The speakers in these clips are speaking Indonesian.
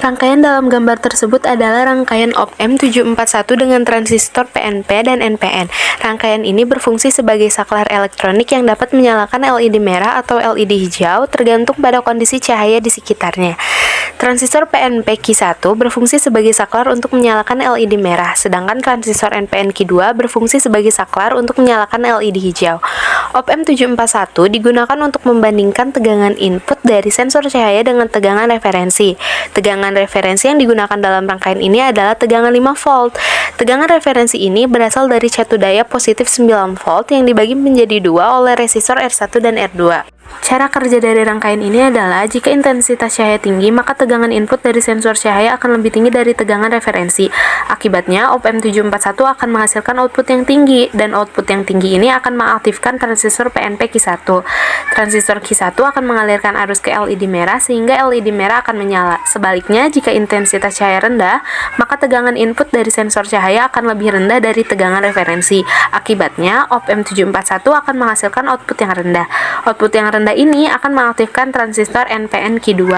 Rangkaian dalam gambar tersebut adalah rangkaian op-amp 741 dengan transistor PNP dan NPN. Rangkaian ini berfungsi sebagai saklar elektronik yang dapat menyalakan LED merah atau LED hijau tergantung pada kondisi cahaya di sekitarnya. Transistor PNP Q1 berfungsi sebagai saklar untuk menyalakan LED merah, sedangkan transistor NPN Q2 berfungsi sebagai saklar untuk menyalakan LED hijau. Op-amp 741 digunakan untuk membandingkan tegangan input dari sensor cahaya dengan tegangan referensi. Tegangan referensi yang digunakan dalam rangkaian ini adalah tegangan 5 volt. Tegangan referensi ini berasal dari catu daya positif 9 volt yang dibagi menjadi dua oleh resistor R1 dan R2. Cara kerja dari rangkaian ini adalah jika intensitas cahaya tinggi, maka tegangan input dari sensor cahaya akan lebih tinggi dari tegangan referensi. Akibatnya, op-amp 741 akan menghasilkan output yang tinggi, dan output yang tinggi ini akan mengaktifkan transistor PNP Q1. Transistor Q1 akan mengalirkan arus ke LED merah sehingga LED merah akan menyala. Sebaliknya, jika intensitas cahaya rendah, maka tegangan input dari sensor cahaya akan lebih rendah dari tegangan referensi. Akibatnya, op-amp 741 akan menghasilkan output yang rendah. Output yang rendah ini akan mengaktifkan transistor NPN Q2.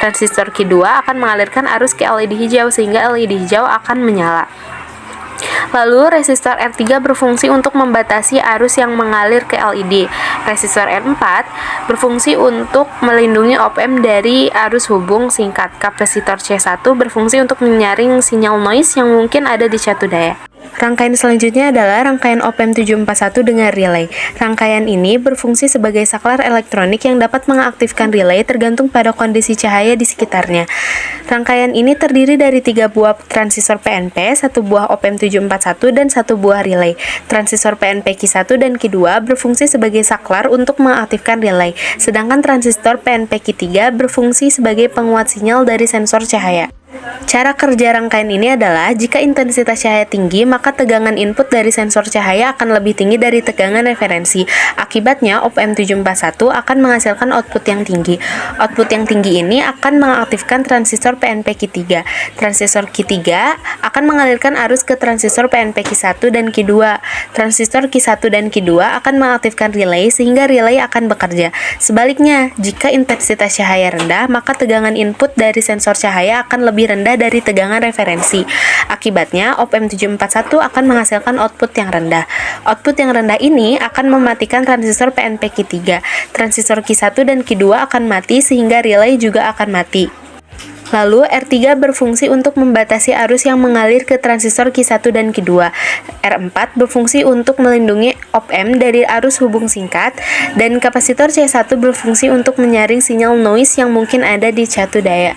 Transistor Q2 akan mengalirkan arus ke LED hijau sehingga LED hijau akan menyala. Lalu, resistor R3 berfungsi untuk membatasi arus yang mengalir ke LED. Resistor R4 berfungsi untuk melindungi op-amp dari arus hubung singkat. Kapasitor C1 berfungsi untuk menyaring sinyal noise yang mungkin ada di catu daya. Rangkaian selanjutnya adalah rangkaian op-amp 741 dengan relay. Rangkaian ini berfungsi sebagai saklar elektronik yang dapat mengaktifkan relay tergantung pada kondisi cahaya di sekitarnya. Rangkaian ini terdiri dari 3 buah transistor PNP, 1 buah op-amp 741, dan 1 buah relay. Transistor PNP Q1 dan Q2 berfungsi sebagai saklar untuk mengaktifkan relay, sedangkan transistor PNP Q3 berfungsi sebagai penguat sinyal dari sensor cahaya. Cara kerja rangkaian ini adalah jika intensitas cahaya tinggi, maka tegangan input dari sensor cahaya akan lebih tinggi dari tegangan referensi. Akibatnya, op-amp 741 akan menghasilkan output yang tinggi. Output yang tinggi ini akan mengaktifkan transistor PNP Q3. Transistor Q3 akan mengalirkan arus ke transistor PNP Q1 dan Q2. Transistor Q1 dan Q2 akan mengaktifkan relay sehingga relay akan bekerja. Sebaliknya, jika intensitas cahaya rendah, maka tegangan input dari sensor cahaya akan lebih rendah dari tegangan referensi. Akibatnya, op-amp 741 akan menghasilkan output yang rendah. Output yang rendah ini akan mematikan transistor PNP Q3. Transistor Q1 dan Q2 akan mati sehingga relay juga akan mati. Lalu, R3 berfungsi untuk membatasi arus yang mengalir ke transistor Q1 dan Q2. R4 berfungsi untuk melindungi op-amp dari arus hubung singkat, dan kapasitor C1 berfungsi untuk menyaring sinyal noise yang mungkin ada di catu daya.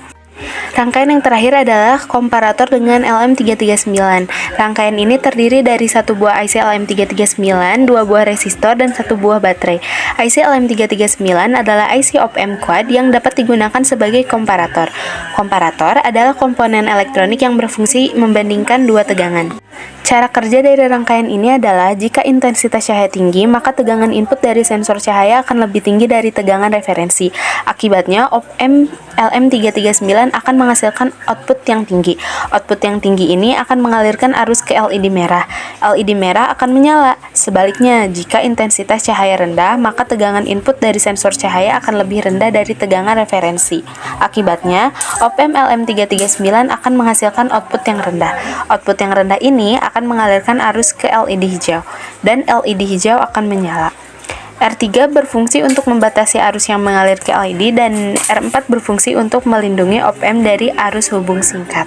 Rangkaian yang terakhir adalah komparator dengan LM339. Rangkaian ini terdiri dari 1 buah IC LM339, 2 buah resistor, dan 1 buah baterai. IC LM339 adalah IC op-amp quad yang dapat digunakan sebagai komparator. Komparator adalah komponen elektronik yang berfungsi membandingkan dua tegangan. Cara kerja dari rangkaian ini adalah jika intensitas cahaya tinggi, maka tegangan input dari sensor cahaya akan lebih tinggi dari tegangan referensi. Akibatnya, op-amp LM339 akan menghasilkan output yang tinggi. Output yang tinggi ini akan mengalirkan arus ke LED merah. LED merah akan menyala. Sebaliknya, jika intensitas cahaya rendah, maka tegangan input dari sensor cahaya akan lebih rendah dari tegangan referensi. Akibatnya, op-amp LM339 akan menghasilkan output yang rendah. Output yang rendah ini akan mengalirkan arus ke LED hijau, dan LED hijau akan menyala. R3 berfungsi untuk membatasi arus yang mengalir ke LED, dan R4 berfungsi untuk melindungi op-amp dari arus hubung singkat.